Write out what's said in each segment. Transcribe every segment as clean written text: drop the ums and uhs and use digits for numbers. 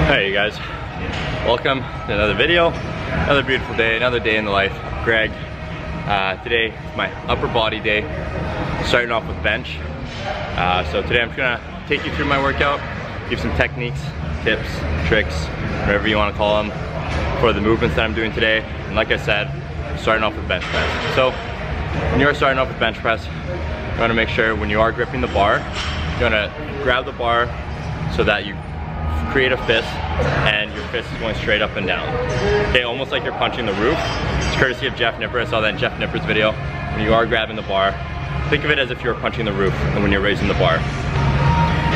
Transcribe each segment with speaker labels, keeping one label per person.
Speaker 1: Hey you guys, welcome to another video, another beautiful day, another day in the life. Greg. Today is my upper body day, starting off with bench. So today I'm just gonna take you through my workout, give some techniques, tips, tricks, whatever you want to call them, for the movements that I'm doing today. And like I said, starting off with bench press. So when you're starting off with bench press, you want to make sure when you are gripping the bar, you want to grab the bar so that you create a fist and your fist is going straight up and down. Okay, almost like you're punching the roof. It's courtesy of Jeff Nipper. I saw that in Jeff Nipper's video. When you are grabbing the bar, think of it as if you're punching the roof and when you're raising the bar.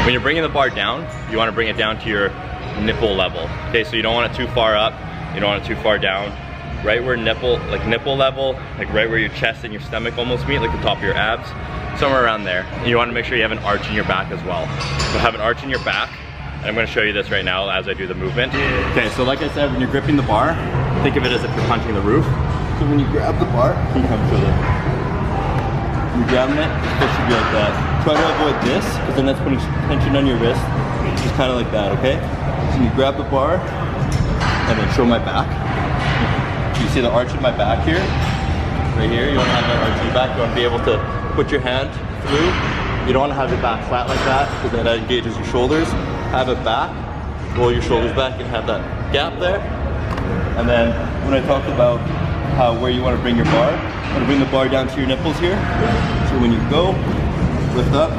Speaker 1: When you're bringing the bar down, you want to bring it down to your nipple level. Okay, so you don't want it too far up, you don't want it too far down. Right where nipple level, like right where your chest and your stomach almost meet, like the top of your abs, somewhere around there. And you want to make sure you have an arch in your back as well. So have an arch in your back. And I'm going to show you this right now as I do the movement. Okay, so like I said, when you're gripping the bar, think of it as if you're punching the roof. So when you grab the bar, you come show them. When you're grabbing it, it should be like that. Try to avoid this, because then that's putting tension on your wrist. Just kind of like that, okay? So you grab the bar, and then show my back. You see the arch in my back here? Right here, you want to have that arch in your back. You want to be able to put your hand through. You don't want to have your back flat like that, because that engages your shoulders. Have it back, roll your shoulders back and have that gap there. And then when I talked about where you want to bring your bar, you want to bring the bar down to your nipples here. So when you go, lift up,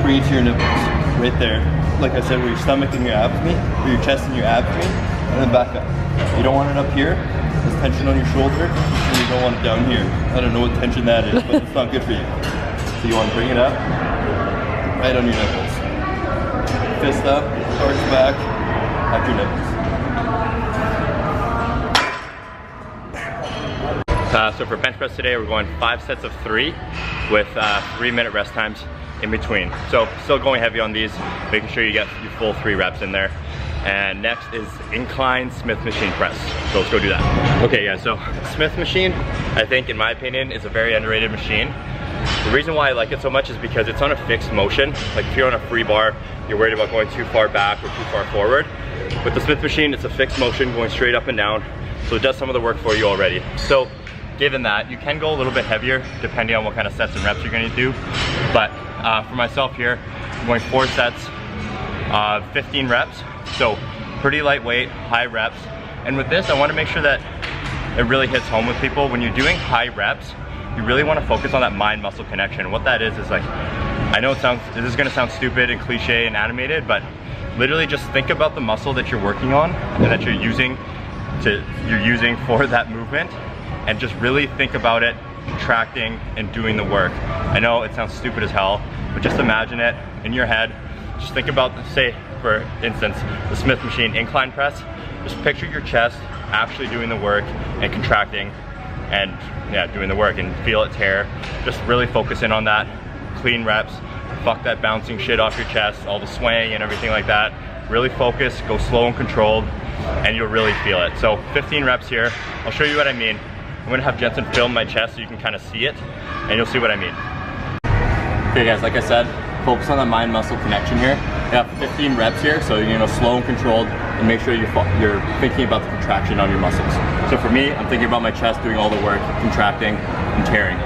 Speaker 1: bring it to your nipples, right there. Like I said, where your stomach and your abs meet, where your chest and your abs meet, and then back up. You don't want it up here, there's tension on your shoulder, and you don't want it down here. I don't know what tension that is, but it's not good for you. So you want to bring it up, right on your nipples. Fist up, arch back, at your nipples. So for bench press today, we're going 5 sets of 3 with 3-minute rest times in between. So still going heavy on these, making sure you get your full 3 reps in there. And next is incline Smith machine press. So let's go do that. Okay guys, so Smith machine, I think in my opinion, is a very underrated machine. The reason why I like it so much is because it's on a fixed motion. Like if you're on a free bar, you're worried about going too far back or too far forward. With the Smith machine, it's a fixed motion going straight up and down. So it does some of the work for you already. So given that, you can go a little bit heavier depending on what kind of sets and reps you're gonna do. But for myself here, I'm going 4 sets, 15 reps. So pretty lightweight, high reps. And with this, I wanna make sure that it really hits home with people. When you're doing high reps, you really want to focus on that mind-muscle connection. What that is like, I know this is going to sound stupid and cliche and animated, but literally just think about the muscle that you're working on and that you're using for that movement, and just really think about it contracting and doing the work. I know it sounds stupid as hell, but just imagine it in your head. Just think about, say for instance, the Smith machine incline press. Just picture your chest actually doing the work and contracting and yeah, doing the work, and feel it tear. Just really focus in on that. Clean reps, fuck that bouncing shit off your chest, all the swaying and everything like that. Really focus, go slow and controlled, and you'll really feel it. So 15 reps here. I'll show you what I mean. I'm gonna have Jensen film my chest so you can kind of see it, and you'll see what I mean. Okay guys, like I said, focus on the mind-muscle connection here. You have 15 reps here, so slow and controlled, and make sure you're thinking about the contraction on your muscles. So for me, I'm thinking about my chest doing all the work, contracting and tearing.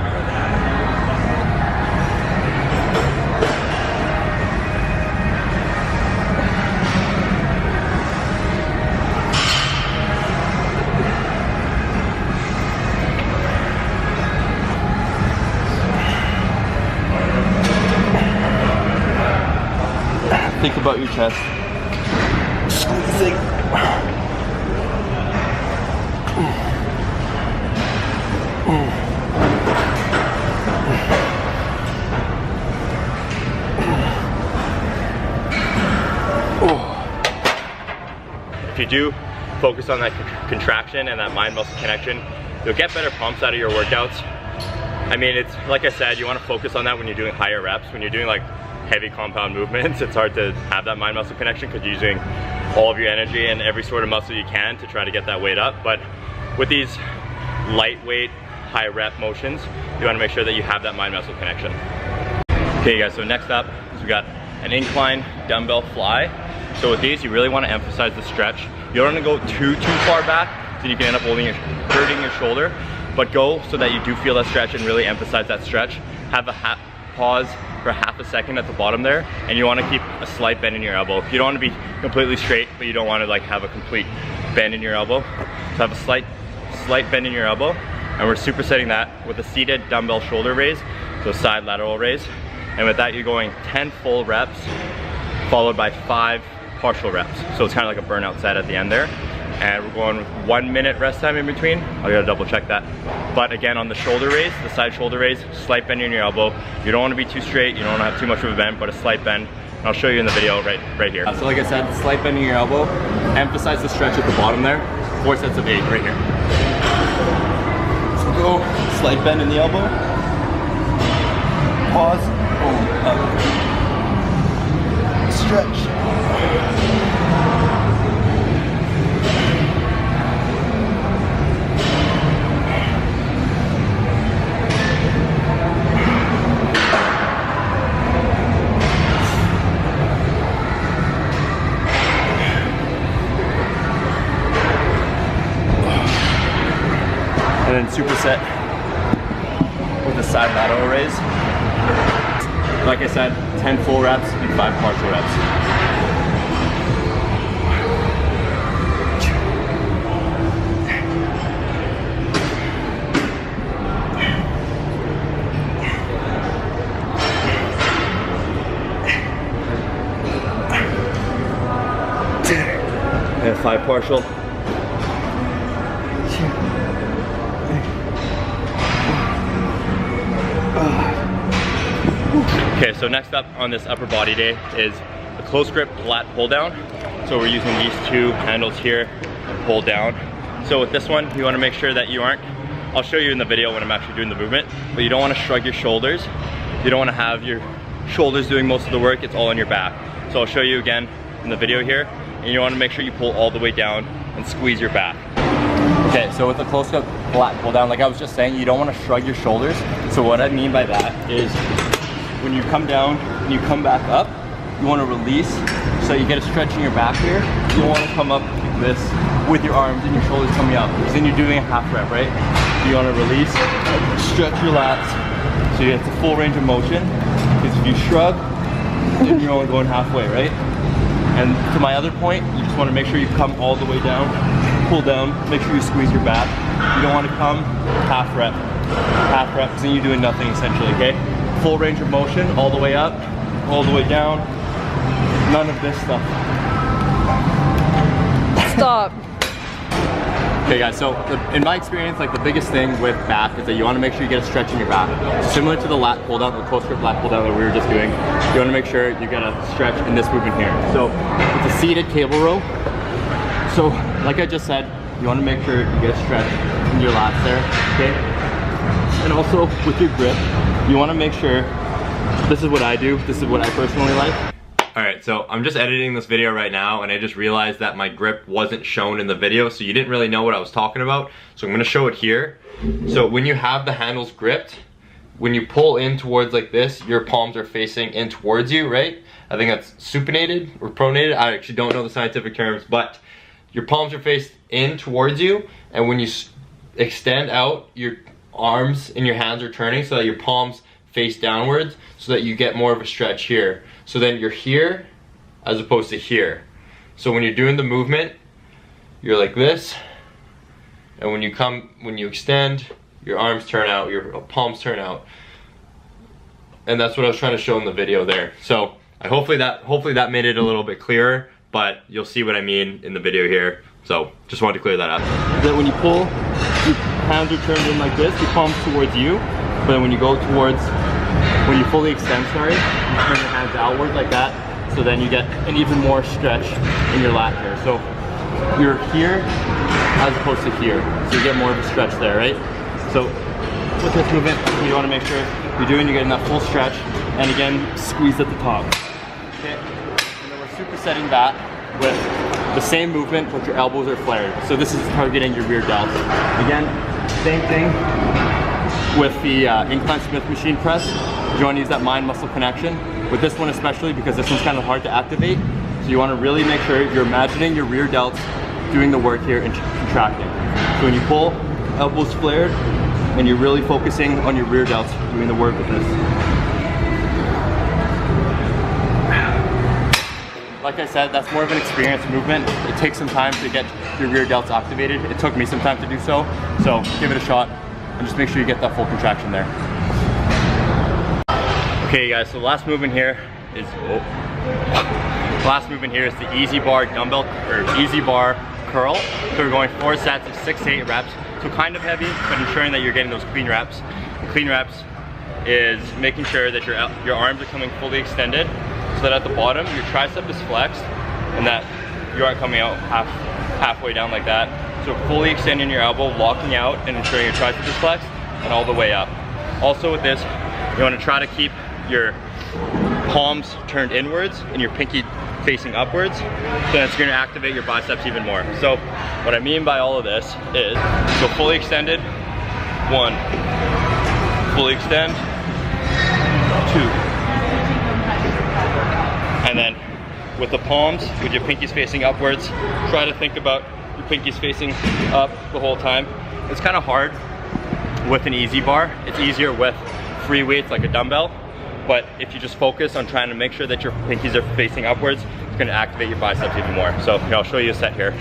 Speaker 1: Think about your chest. Squeezing. If you do focus on that contraction and that mind-muscle connection, you'll get better pumps out of your workouts. I mean, it's like I said, you want to focus on that when you're doing higher reps. When you're doing like heavy compound movements, it's hard to have that mind-muscle connection because you're using all of your energy and every sort of muscle you can to try to get that weight up. But with these lightweight, high rep motions, you want to make sure that you have that mind-muscle connection. Okay guys, so next up is we got an incline dumbbell fly. So with these, you really want to emphasize the stretch. You don't want to go too far back, so you can end up hurting your shoulder, but go so that you do feel that stretch and really emphasize that stretch. Have a pause for half a second at the bottom there, and you want to keep a slight bend in your elbow. You don't want to be completely straight, but you don't want to like have a complete bend in your elbow. So have a slight bend in your elbow, and we're supersetting that with a seated dumbbell shoulder raise, so side lateral raise. And with that, you're going 10 full reps, followed by 5 partial reps. So it's kind of like a burnout set at the end there. And we're going with 1 minute rest time in between. I gotta double check that. But again, on the shoulder raise, the side shoulder raise, slight bend in your elbow. You don't want to be too straight, you don't want to have too much of a bend, but a slight bend. And I'll show you in the video right here. So like I said, slight bend in your elbow. Emphasize the stretch at the bottom there. 4 sets of 8 right here. So go, slight bend in the elbow. Pause, boom, up. Stretch. And then superset with the side lateral raise. Like I said, 10 full reps and 5 partial reps. And 5 partial. Okay, so next up on this upper body day is a close grip lat pull down. So we're using these 2 handles here and pull down. So with this one, you want to make sure that you aren't, I'll show you in the video when I'm actually doing the movement, but you don't want to shrug your shoulders. You don't want to have your shoulders doing most of the work, it's all on your back. So I'll show you again in the video here, and you want to make sure you pull all the way down and squeeze your back. Okay, so with the close grip lat pull down, like I was just saying, you don't want to shrug your shoulders. So what I mean by that is when you come down and you come back up, you want to release so you get a stretch in your back here. You don't want to come up like this with your arms and your shoulders coming up, because then you're doing a half rep, right? You want to release, stretch your lats so you get the full range of motion, because if you shrug, then you're only going halfway, right? And to my other point, you just want to make sure you come all the way down, pull down, make sure you squeeze your back. You don't want to come half rep, because then you're doing nothing essentially, okay? Full range of motion, all the way up, all the way down, none of this stuff.
Speaker 2: Stop.
Speaker 1: Okay guys, so in my experience, like the biggest thing with back is that you want to make sure you get a stretch in your back. Similar to the lat pull down, the close grip lat pull down that we were just doing, you want to make sure you get a stretch in this movement here. So it's a seated cable row. So like I just said, you want to make sure you get a stretch in your lats there, okay? And also with your grip, you want to make sure, this is what I do, this is what I personally like. Alright, so I'm just editing this video right now, and I just realized that my grip wasn't shown in the video, so you didn't really know what I was talking about. So I'm going to show it here. So when you have the handles gripped, when you pull in towards like this, your palms are facing in towards you, right? I think that's supinated or pronated. I actually don't know the scientific terms, but your palms are faced in towards you, and when you extend out, your arms and your hands are turning so that your palms face downwards, so that you get more of a stretch here. So then you're here as opposed to here. So when you're doing the movement, you're like this, and when you extend, your arms turn out, your palms turn out. And that's what I was trying to show in the video there. So hopefully that made it a little bit clearer, but you'll see what I mean in the video here. So just wanted to clear that up. That when you pull, your hands are turned in like this, your palms towards you, but then when you go towards, when you fully extend, sorry, you turn your hands outward like that, so then you get an even more stretch in your lat here. So you're here as opposed to here, so you get more of a stretch there, right? So with this movement, you want to make sure you're getting that full stretch, and again, squeeze at the top. Okay, and then we're supersetting that with the same movement, but your elbows are flared. So this is targeting your rear delts. Again, same thing with the incline Smith machine press. You want to use that mind muscle connection. With this one especially, because this one's kind of hard to activate, So you wanna really make sure you're imagining your rear delts doing the work here and contracting. So when you pull, elbows flared, and you're really focusing on your rear delts doing the work with this. Like I said, that's more of an experienced movement. It takes some time to get your rear delts activated. It took me some time to do so. So give it a shot and just make sure you get that full contraction there. Okay guys, so the last movement here is, the easy bar dumbbell, or easy bar curl. So we're going 4 sets of 6 to 8 reps. So kind of heavy, but ensuring that you're getting those clean reps. And clean reps is making sure that your arms are coming fully extended, so that at the bottom your tricep is flexed and that you aren't coming out halfway down like that. So fully extending your elbow, locking out, and ensuring your tricep is flexed and all the way up. Also with this, you want to try to keep your palms turned inwards and your pinky facing upwards, so it's going to activate your biceps even more. So what I mean by all of this is, so fully extended, 1, fully extend, 2, and then with the palms, with your pinkies facing upwards, try to think about your pinkies facing up the whole time. It's kind of hard with an easy bar. It's easier with free weights like a dumbbell. But if you just focus on trying to make sure that your pinkies are facing upwards, it's going to activate your biceps even more. So I'll show you a set here.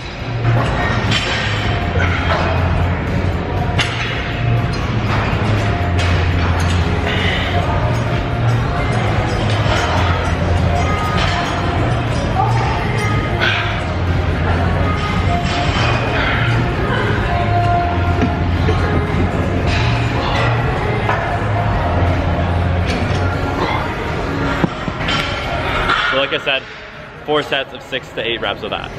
Speaker 1: So like I said, 4 sets of 6 to 8 reps of that.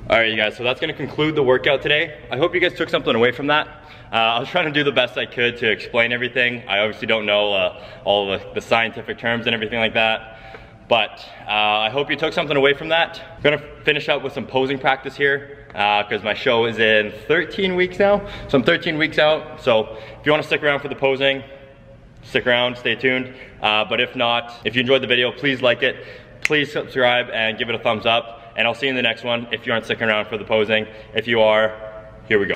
Speaker 1: All right, you guys, so that's gonna conclude the workout today. I hope you guys took something away from that. I was trying to do the best I could to explain everything. I obviously don't know all the scientific terms and everything like that, but I hope you took something away from that. I'm gonna finish up with some posing practice here because my show is in 13 weeks now. So I'm 13 weeks out. So if you wanna stick around for the posing, stick around, stay tuned. But if not, if you enjoyed the video, please like it, please subscribe and give it a thumbs up. And I'll see you in the next one if you aren't sticking around for the posing. If you are, here we go.